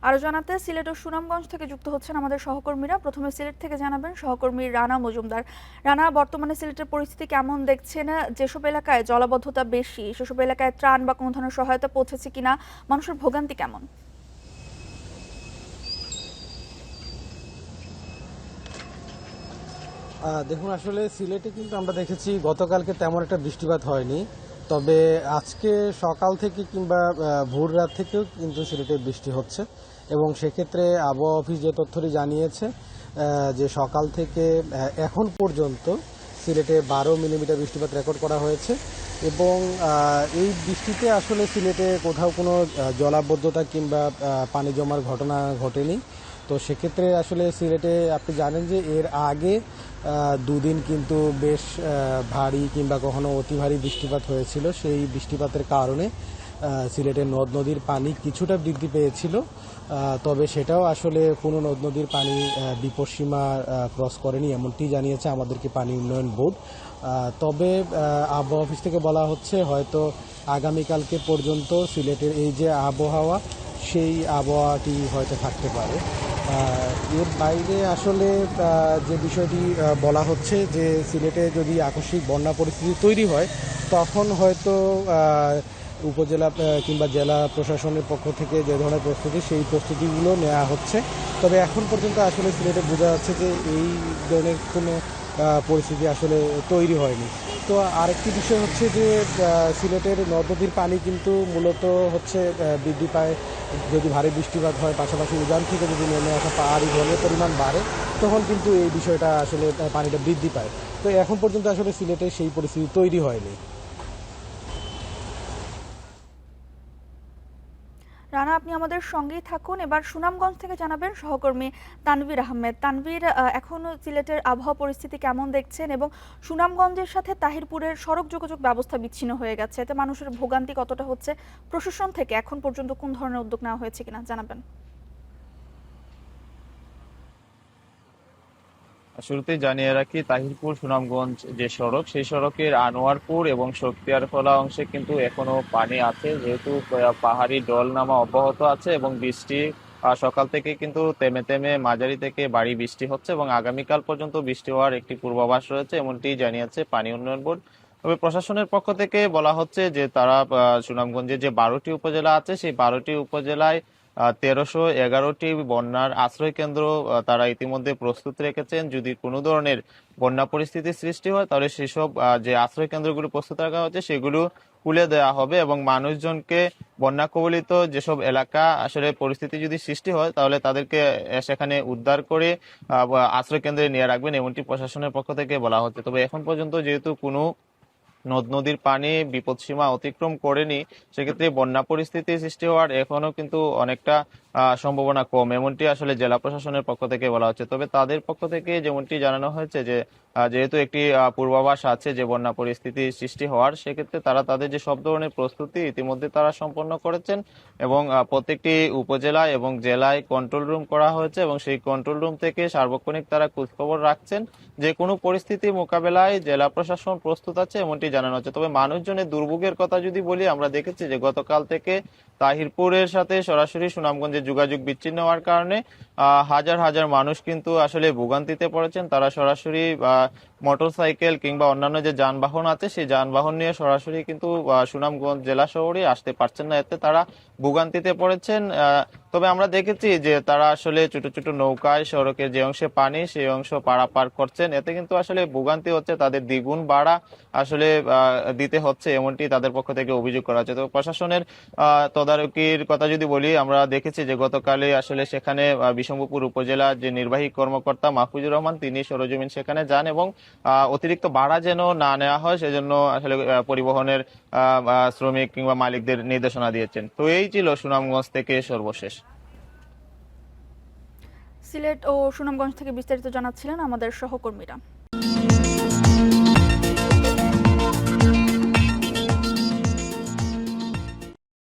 আরো জানাতে সিলেট ও সুনামগঞ্জ থেকে যুক্ত হচ্ছেন আমাদের সহকর্মীরা। প্রথমে সিলেট থেকে জানাবেন সহকর্মী রানা মজুমদার। রানা, বর্তমানে সিলেটের পরিস্থিতি কেমন দেখছেন? যেসব এলাকায় জলাবদ্ধতা বেশি সেসব এলাকায় ত্রাণ বা কোনো ধরনের সহায়তা পৌঁছেছে কিনা, মানুষের ভোগান্তি কেমন? দেখুন, আসলে সিলেটে কিন্তু আমরা দেখেছি গতকালকে তেমন একটা বৃষ্টিপাত হয়নি। তবে আজকে সকাল থেকে কিংবা ভোর রাত থেকেও কিন্তু সিলেটে বৃষ্টি হচ্ছে এবং সেক্ষেত্রে আবহাওয়া অফিস যে তথ্যটি জানিয়েছে যে সকাল থেকে এখন পর্যন্ত সিলেটে 12 মিলিমিটার বৃষ্টিপাত রেকর্ড করা হয়েছে এবং এই বৃষ্টিতে আসলে সিলেটে কোথাও কোনো জলাবদ্ধতা কিংবা পানি জমার ঘটনা ঘটেনি। তো সেক্ষেত্রে আসলে সিলেটে আপনি জানেন যে এর আগে দুদিন কিন্তু বেশ ভারী কিংবা কখনো অতি ভারী বৃষ্টিপাত হয়েছিল। সেই বৃষ্টিপাতের কারণে সিলেটের নদ নদীর পানি কিছুটা বৃদ্ধি পেয়েছিল, তবে সেটাও আসলে কোনো নদ নদীর পানি বিপদসীমা ক্রস করেনি, এমনটি জানিয়েছে আমাদেরকে পানি উন্নয়ন বোর্ড। তবে আবহাওয়া অফিস থেকে বলা হচ্ছে হয়তো আগামীকালকে পর্যন্ত সিলেটের এই যে আবহাওয়া, সেই আবহাওয়াটি হয়তো থাকতে পারে। এর বাইরে আসলে যে বিষয়টি বলা হচ্ছে যে সিলেটে যদি আকস্মিক বন্যা পরিস্থিতি তৈরি হয় তখন হয়তো উপজেলা কিংবা জেলা প্রশাসনের পক্ষ থেকে যে ধরনের প্রস্তুতি, সেই প্রস্তুতিগুলো নেওয়া হচ্ছে। তবে এখন পর্যন্ত আসলে সিলেটে বোঝা যাচ্ছে যে এই ধরনের কোনো পরিস্থিতি আসলে তৈরি হয়নি। তো আরেকটি বিষয় হচ্ছে যে সিলেটের নদ নদীর পানি কিন্তু মূলত হচ্ছে বৃদ্ধি পায় যদি ভারী বৃষ্টিপাত হয়, পাশাপাশি উজান থেকে যদি নেমে আসা পাহাড়ি জলের পরিমাণ বাড়ে তখন কিন্তু এই বিষয়টা আসলে পানিটা বৃদ্ধি পায়। তো এখন পর্যন্ত আসলে সিলেটে সেই পরিস্থিতি তৈরি হয়নি। রানা, আপনি আমাদের সঙ্গেই থাকুন। এবার সুনামগঞ্জ থেকে জানাবেন সহকর্মী তানভীর আহমেদ। তানভীর, এখনো সিলেটের আবহাওয়া পরিস্থিতি কেমন দেখছেন এবং সুনামগঞ্জের সাথে তাহিরপুরের সড়ক যোগাযোগ ব্যবস্থা বিচ্ছিন্ন হয়ে গেছে, এতে মানুষের ভোগান্তি কতটা হচ্ছে? প্রশাসন থেকে এখন পর্যন্ত কোন ধরনের উদ্যোগ নেওয়া হয়েছে কিনা জানাবেন। শুরুতেই জানিয়ে রাখি, তাহিরপুর সুনামগঞ্জ যে সড়ক, সেই সড়কের আনোয়ারপুর এবং শক্তিয়ারখোলা অংশে কিন্তু এখনো পানি আছে, যেহেতু পাহাড়ি ডল নামা অব্যাহত আছে এবং বৃষ্টি সকাল থেকে কিন্তু তেমে তেমে মাঝারি থেকে ভারী বৃষ্টি হচ্ছে এবং আগামীকাল পর্যন্ত বৃষ্টি হওয়ার একটি পূর্বাভাস রয়েছে, এমনটি জানিয়েছে পানি উন্নয়ন বোর্ড। তবে প্রশাসনের পক্ষ থেকে বলা হচ্ছে যে তারা সুনামগঞ্জে যে 12টি উপজেলা আছে, সেই 12টি উপজেলায় 1311টি বন্যার আশ্রয় কেন্দ্র তারা ইতিমধ্যে প্রস্তুত রেখেছেন। যদি কোনো ধরনের বন্যা পরিস্থিতির সৃষ্টি হয় তাহলে সেসব যে আশ্রয় কেন্দ্রগুলো প্রস্তুত রাখা হচ্ছে সেগুলো খুলে দেওয়া হবে এবং মানুষজনকে বন্যা কবলিত যেসব এলাকা আসলে পরিস্থিতি যদি সৃষ্টি হয় তাহলে তাদেরকে সেখানে উদ্ধার করে আশ্রয় কেন্দ্রে নিয়ে রাখবেন, এমনটি প্রশাসনের পক্ষ থেকে বলা হচ্ছে। তবে এখন পর্যন্ত যেহেতু কোনো নদ নদীর পানি বিপদসীমা অতিক্রম করেনি, সেক্ষেত্রে বন্যা পরিস্থিতি সৃষ্টি হওয়ার এখনো কিন্তু অনেকটা সম্ভাবনা কম, এমনটি আসলে জেলা প্রশাসনের পক্ষ থেকে বলা হচ্ছে। তবে তাদের পক্ষ থেকে যেমনটি জানানো হয়েছে যে যেহেতু একটি পূর্বাভাস আছে যে বন্যা পরিস্থিতি সৃষ্টি হওয়ার, সেক্ষেত্রে তারা তাদের যে সব ধরনের প্রস্তুতি ইতিমধ্যে তারা সম্পন্ন করেছেন এবং প্রত্যেকটি উপজেলা এবং জেলায় কন্ট্রোল রুম করা হয়েছে এবং সেই কন্ট্রোল রুম থেকে সার্বক্ষণিক তারা খোঁজখবর রাখছেন। যে কোনো পরিস্থিতি মোকাবেলায় জেলা প্রশাসন প্রস্তুত আছে, এমনটি জানানো হচ্ছে। তবে মানুষজনের দুর্ভোগের কথা যদি বলি, আমরা দেখেছি যে গতকাল থেকে তাহিরপুরের সাথে সরাসরি সুনামগঞ্জের যোগাযোগ বিচ্ছিন্ন হওয়ার কারণে হাজার হাজার মানুষ কিন্তু আসলে ভোগান্তিতে পড়েছেন। তারা সরাসরি মোটরসাইকেল কিংবা অন্যান্য যে যানবাহন আছে সেই যানবাহন নিয়ে সরাসরি কিন্তু সুনামগঞ্জ জেলা শহরে আসতে পারছেন না, এতে তারা ভোগান্তিতে পড়েছেন। তবে আমরা দেখেছি যে তারা আসলে ছোট ছোট নৌকায় সড়কের যে অংশে পানি সেই অংশ পারাপার করছেন, এতে কিন্তু আসলে ভোগান্তি হচ্ছে, তাদের দ্বিগুণ ভাড়া আসলে দিতে হচ্ছে, এমনটি তাদের পক্ষ থেকে অভিযোগ করা হচ্ছে। তো প্রশাসনের তদারকির কথা যদি বলি, আমরা দেখেছি যে গতকালে আসলে সেখানে বিশম্ভুপুর উপজেলা যে নির্বাহী কর্মকর্তা মাহফুজুর রহমান, তিনি সরজমিন সেখানে যান এবং অতিরিক্ত ভাড়া যেন না নেওয়া হয় সেজন্য আসলে পরিবহনের শ্রমিক কিংবা মালিকদের নির্দেশনা দিয়েছেন। তো এই ছিল সুনামগঞ্জ থেকে সর্বশেষ। সিলেট ও সুনামগঞ্জ থেকে বিস্তারিত জানাচ্ছিলেন আমাদের সহকর্মীরা।